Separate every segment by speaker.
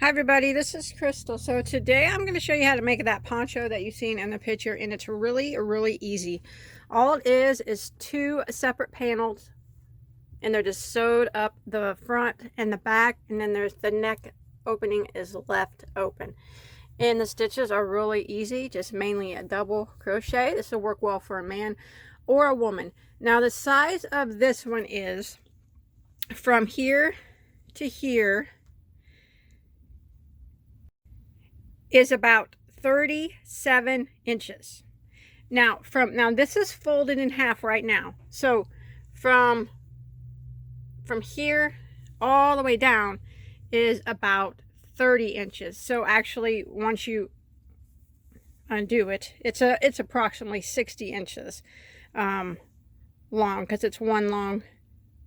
Speaker 1: Hi everybody, this is Crystal. So today I'm going to show you how to make that poncho that you've seen in the picture, and it's really easy. All it is two separate panels, and they're just sewed up the front and the back, and then there's the neck opening is left open. And the stitches are really easy, just mainly a double crochet. This will work well for a man or a woman. Now the size of this one is from here to here is about 37 inches. Now this is folded in half right now. So from here all the way down is about 30 inches. So actually once you undo it, it's approximately 60 inches long, because it's one long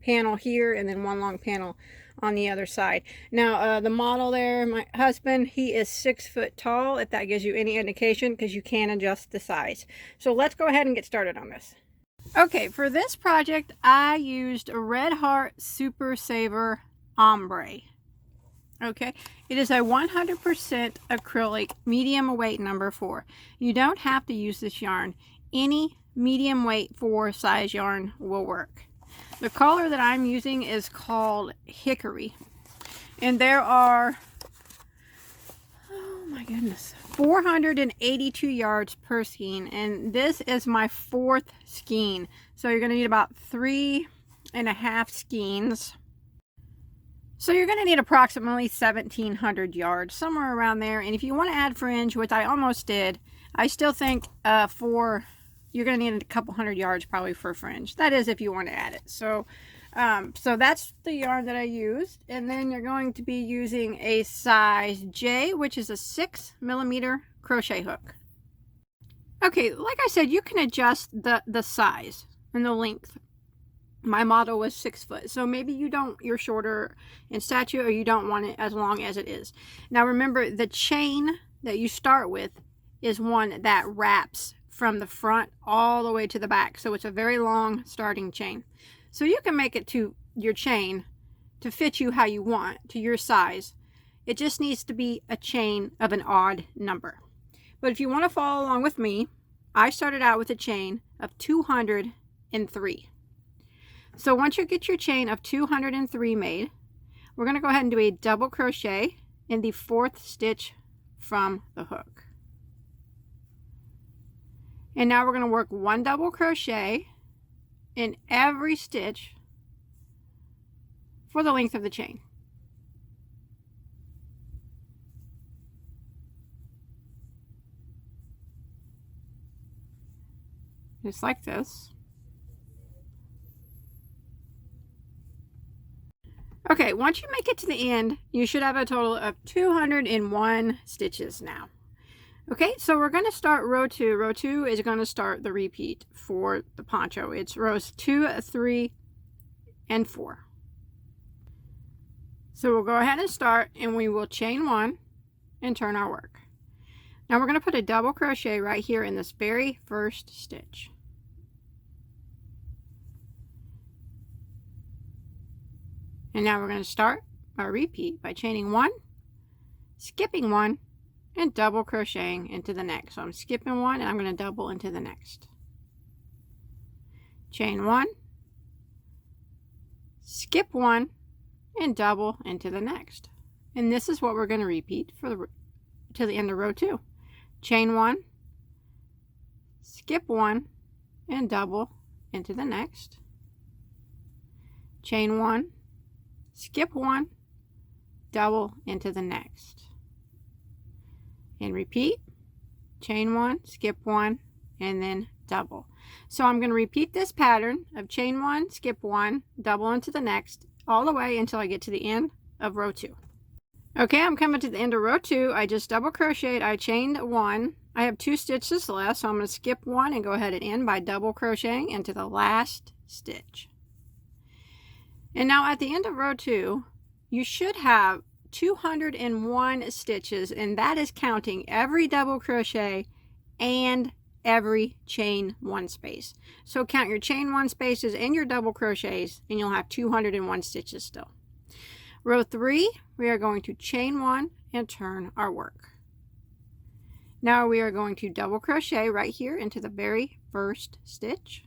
Speaker 1: panel here and then one long panel on the other side. Now the model there, my husband, he is 6 foot tall, if that gives you any indication, because you can adjust the size. So let's go ahead and get started on this. Okay, for this project I used a Red Heart Super Saver Ombre. Okay, it is a 100% acrylic medium weight number 4. You don't have to use this yarn. Any medium weight 4 size yarn will work. The color that I'm using is called Hickory, and there are, oh my goodness, 482 yards per skein, and this is my 4th skein. So you're going to need about 3.5 skeins. So you're going to need approximately 1,700 yards, somewhere around there. And if you want to add fringe, which I almost did, I still think you're going to need a couple hundred yards probably for fringe. That is if you want to add it. So so that's the yarn that I used. And then you're going to be using a size J, which is a 6mm crochet hook. Okay, like I said, you can adjust the size and the length. My model was 6 foot, so maybe you're shorter in stature, or you don't want it as long as it is. Now remember, the chain that you start with is one that wraps from the front all the way to the back, so it's a very long starting chain. So you can make it to your chain to fit you how you want, to your size. It just needs to be a chain of an odd number. But if you want to follow along with me, I started out with a chain of 203. So once you get your chain of 203 made, we're going to go ahead and do a double crochet in the 4th stitch from the hook. And now we're going to work 1 double crochet in every stitch for the length of the chain. Just like this. Okay, once you make it to the end, you should have a total of 201 stitches now. Okay, so we're going to start row 2. Row 2 is going to start the repeat for the poncho. It's rows 2, 3, and 4. So we'll go ahead and start, and we will chain 1 and turn our work. Now we're going to put a double crochet right here in this very first stitch. And now we're going to start our repeat by chaining 1, skipping 1, and double crocheting into the next. So I'm skipping 1 and I'm going to double into the next. Chain 1, skip 1, and double into the next. And this is what we're going to repeat to the end of row 2. Chain 1, skip 1, and double into the next. Chain 1, skip 1, double into the next. And repeat, chain 1, skip 1, and then double. So I'm going to repeat this pattern of chain 1, skip 1, double into the next, all the way until I get to the end of row 2. Okay, I'm coming to the end of row 2. I just double crocheted, I chained 1. I have 2 stitches left, so I'm going to skip 1 and go ahead and end by double crocheting into the last stitch. And now at the end of row 2, you should have 201 stitches, and that is counting every double crochet and every chain 1 space. So count your chain 1 spaces and your double crochets, and you'll have 201 stitches still. Row 3, we are going to chain 1 and turn our work. Now we are going to double crochet right here into the very first stitch.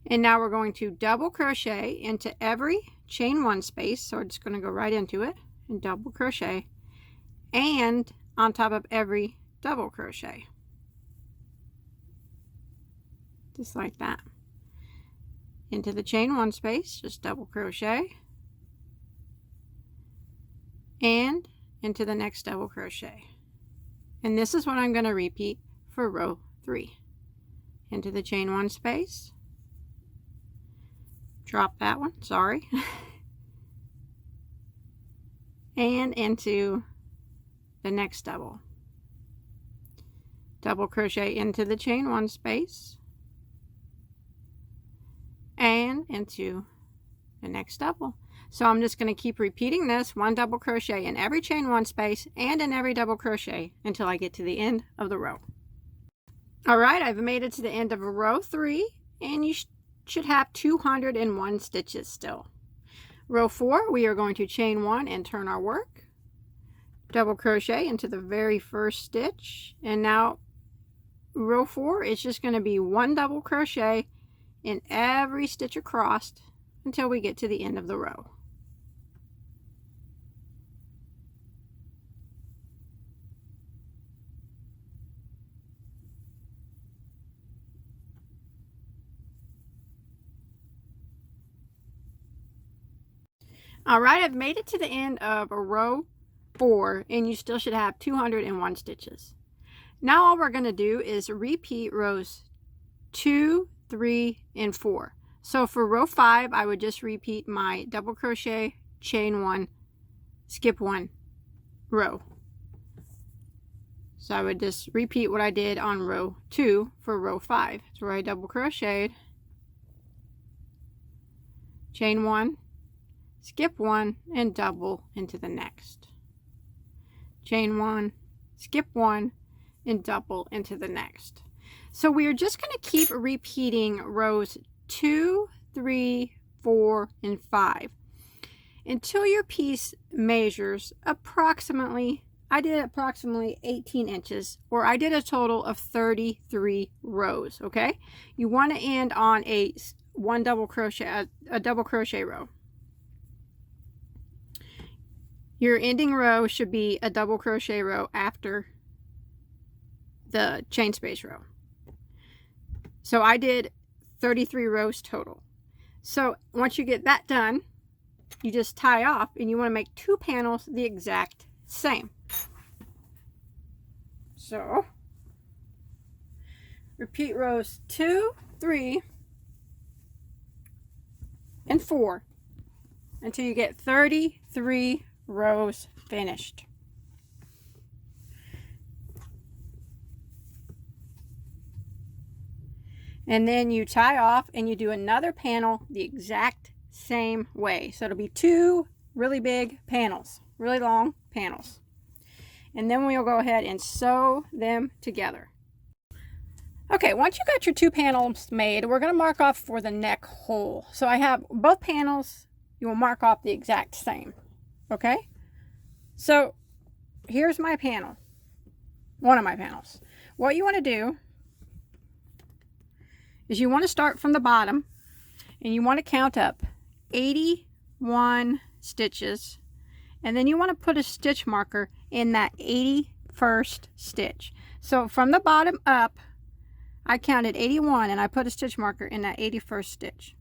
Speaker 1: And now we're going to double crochet into every chain 1 space. So we're just going to go right into it and double crochet, and on top of every double crochet. Just like that. Into the chain 1 space, just double crochet, and into the next double crochet. And this is what I'm going to repeat for row 3. Into the chain 1 space, drop that one, sorry, and into the next double. Double crochet into the chain 1 space, and into the next double. So I'm just going to keep repeating this, 1 double crochet in every chain 1 space and in every double crochet until I get to the end of the row. Alright, I've made it to the end of row 3, and you should have 201 stitches still. Row 4, we are going to chain 1 and turn our work, double crochet into the very first stitch, and now row 4 is just going to be 1 double crochet in every stitch across until we get to the end of the row. Alright, I've made it to the end of row 4, and you still should have 201 stitches. Now all we're going to do is repeat rows 2, 3, and 4. So for row 5, I would just repeat my double crochet, chain 1, skip 1 row. So I would just repeat what I did on row 2 for row 5. So where I double crocheted, chain 1, skip 1, and double into the next. Chain 1, skip 1, and double into the next. So we are just going to keep repeating rows 2, 3, 4, and 5 until your piece measures approximately, I did approximately 18 inches, or I did a total of 33 rows, okay? You want to end on a double crochet row. Your ending row should be a double crochet row after the chain space row. So I did 33 rows total. So once you get that done, you just tie off, and you want to make 2 panels the exact same. So repeat rows 2, 3, and 4 until you get 33 rows finished. And then you tie off and you do another panel the exact same way. So it'll be 2 really big panels, really long panels. And then we'll go ahead and sew them together. Okay, once you got your 2 panels made, we're going to mark off for the neck hole. So I have both panels, you will mark off the exact same. Okay? So here's my panel, one of my panels. What you want to do is you want to start from the bottom, and you want to count up 81 stitches, and then you want to put a stitch marker in that 81st stitch. So from the bottom up, I counted 81, and I put a stitch marker in that 81st stitch.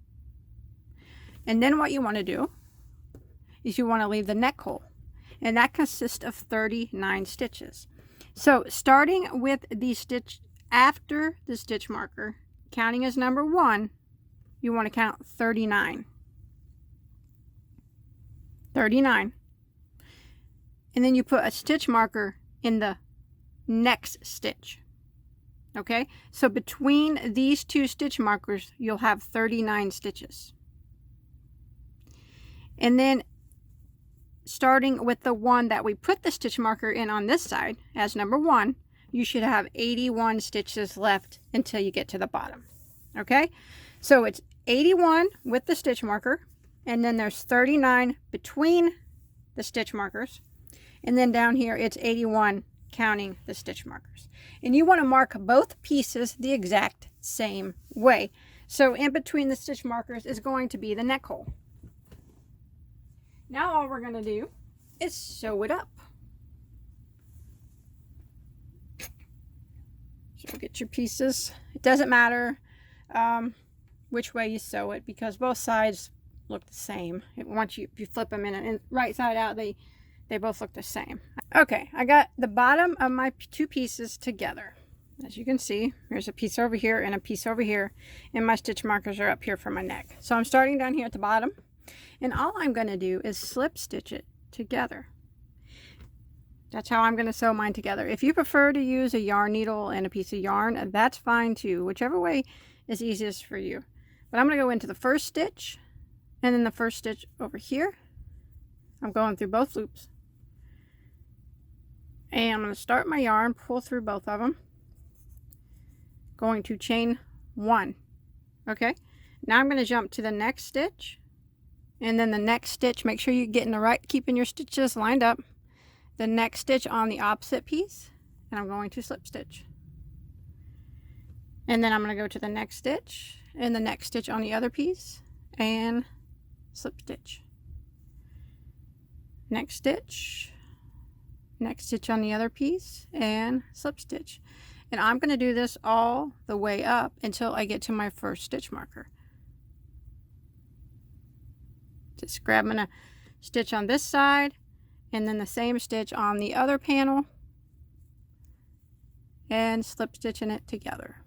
Speaker 1: And then what you want to do is you want to leave the neck hole, and that consists of 39 stitches. So starting with the stitch after the stitch marker, counting as number 1, you want to count 39. 39. And then you put a stitch marker in the next stitch. Okay? So between these 2 stitch markers, you'll have 39 stitches. And then starting with the one that we put the stitch marker in on this side as number 1, you should have 81 stitches left until you get to the bottom. Okay, so it's 81 with the stitch marker, and then there's 39 between the stitch markers, and then down here it's 81 counting the stitch markers. And you want to mark both pieces the exact same way. So in between the stitch markers is going to be the neck hole. Now all we're going to do is sew it up. So get your pieces. It doesn't matter which way you sew it, because both sides look the same. Once you flip them in and right side out, they both look the same. Okay, I got the bottom of my two pieces together. As you can see, there's a piece over here and a piece over here, and my stitch markers are up here for my neck. So I'm starting down here at the bottom, and all I'm going to do is slip stitch it together. That's how I'm going to sew mine together. If you prefer to use a yarn needle and a piece of yarn, that's fine too, whichever way is easiest for you. But I'm going to go into the first stitch, and then the first stitch over here. I'm going through both loops, and I'm going to start my yarn, pull through both of them, going to chain 1. Okay, now I'm going to jump to the next stitch, and then the next stitch. Make sure you're getting the right, keeping your stitches lined up. The next stitch on the opposite piece, and I'm going to slip stitch, and then I'm going to go to the next stitch and the next stitch on the other piece and slip stitch, next stitch on the other piece and slip stitch. And I'm going to do this all the way up until I get to my first stitch marker. Just grabbing a stitch on this side, and then the same stitch on the other panel, and slip stitching it together.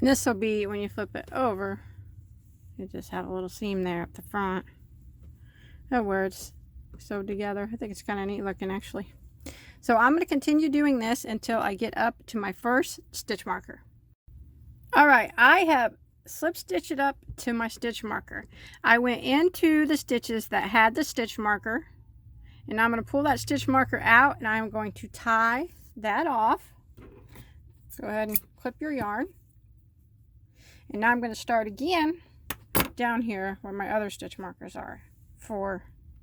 Speaker 1: And this will be, when you flip it over, you just have a little seam there up the front of where it's sewed together. I think it's kind of neat looking, actually. So I'm going to continue doing this until I get up to my first stitch marker. Alright, I have slip stitched it up to my stitch marker. I went into the stitches that had the stitch marker, and I'm going to pull that stitch marker out, and I'm going to tie that off. Go ahead and clip your yarn. And now I'm going to start again down here where my other stitch markers are.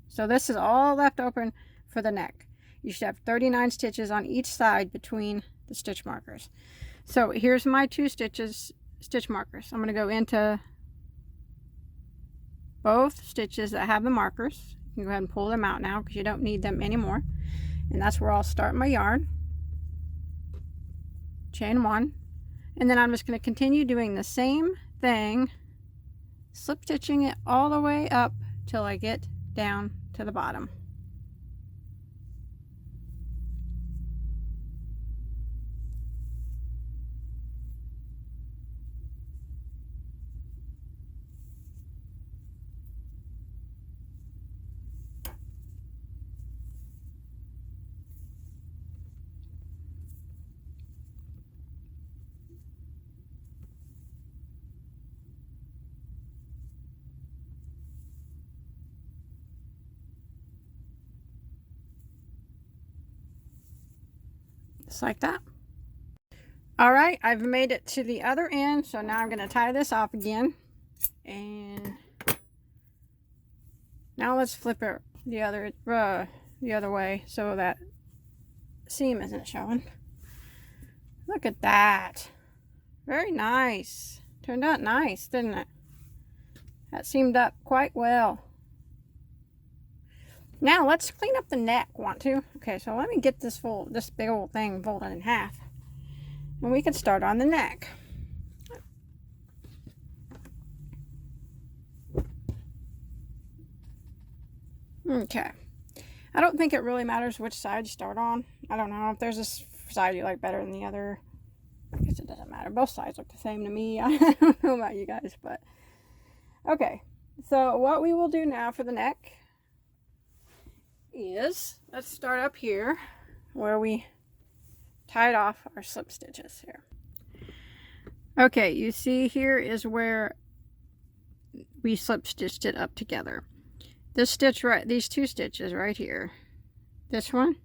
Speaker 1: So this is all left open for the neck. You should have 39 stitches on each side between the stitch markers. So here's my two stitch markers. I'm going to go into both stitches that have the markers. You can go ahead and pull them out now because you don't need them anymore. And that's where I'll start my yarn. Chain 1. And then I'm just going to continue doing the same thing, slip stitching it all the way up till I get down to the bottom. Just like that. All right, I've made it to the other end, so now I'm going to tie this off again, and now let's flip it the other way so that seam isn't showing. Look at that. Very nice. Turned out nice, didn't it? That seamed up quite well. Now let's clean up the neck. Want to? Okay, so let me get this big old thing folded in half, and we can start on the neck. Okay. I don't think it really matters which side you start on. I don't know if there's a side you like better than the other. I guess it doesn't matter. Both sides look the same to me. I don't know about you guys, but okay. So what we will do now for the neck is, let's start up here where we tied off our slip stitches here. Okay, you see here is where we slip stitched it up together. This stitch right, these two stitches right here, this one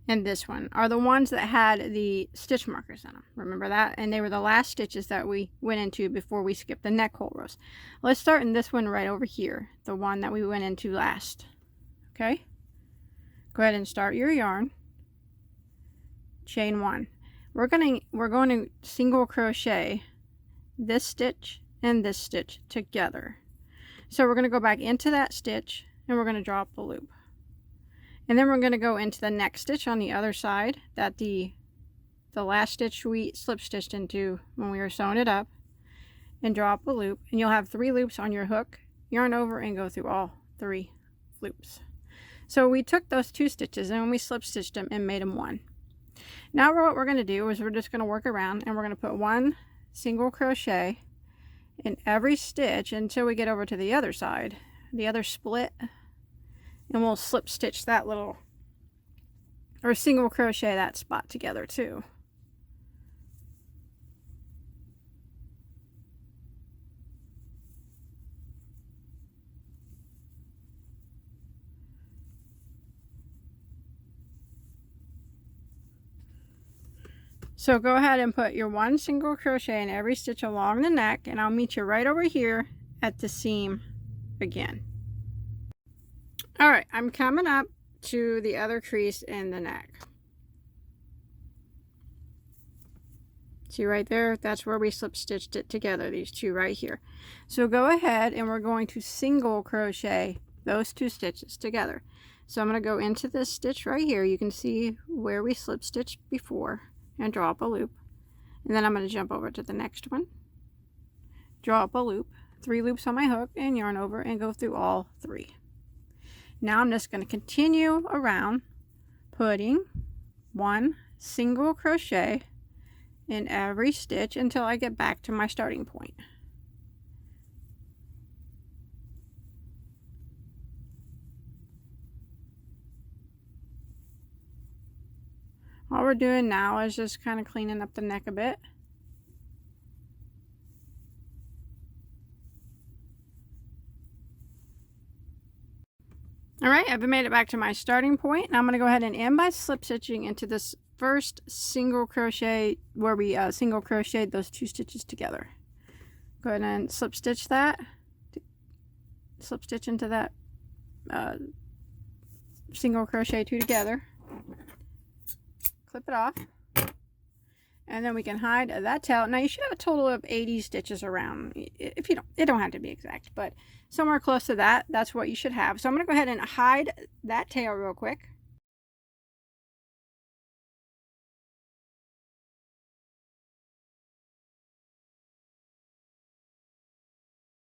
Speaker 1: and this one, are the ones that had the stitch markers in them. Remember that? And they were the last stitches that we went into before we skipped the neck hole rows. Let's start in this one right over here, the one that we went into last. Okay? Go ahead and start your yarn. Chain one. We're going to single crochet this stitch and this stitch together. So we're going to go back into that stitch and we're going to drop the loop. And then we're going to go into the next stitch on the other side that the last stitch we slip stitched into when we were sewing it up, and drop a loop, and you'll have 3 loops on your hook. Yarn over and go through all 3 loops. So we took those 2 stitches and we slip stitched them and made them 1. Now what we're going to do is we're just going to work around and we're going to put 1 single crochet in every stitch until we get over to the other side, the other split, and we'll slip stitch that little, or single crochet that spot together too. So go ahead and put your 1 single crochet in every stitch along the neck, and I'll meet you right over here at the seam again. All right, I'm coming up to the other crease in the neck. See right there? That's where we slip stitched it together, these 2 right here. So go ahead and we're going to single crochet those 2 stitches together. So I'm going to go into this stitch right here. You can see where we slip stitched before, and draw up a loop. And then I'm going to jump over to the next one, draw up a loop, 3 loops on my hook, and yarn over and go through all 3. Now I'm just going to continue around putting 1 single crochet in every stitch until I get back to my starting point. All we're doing now is just kind of cleaning up the neck a bit. All right, I've made it back to my starting point, and I'm going to go ahead and end by slip stitching into this first single crochet where we single crocheted those 2 stitches together. Go ahead and slip stitch that, slip stitch into that single crochet 2 together, clip it off, and then we can hide that tail. Now you should have a total of 80 stitches around. If you don't, it don't have to be exact, but somewhere close to that, that's what you should have. So I'm going to go ahead and hide that tail real quick.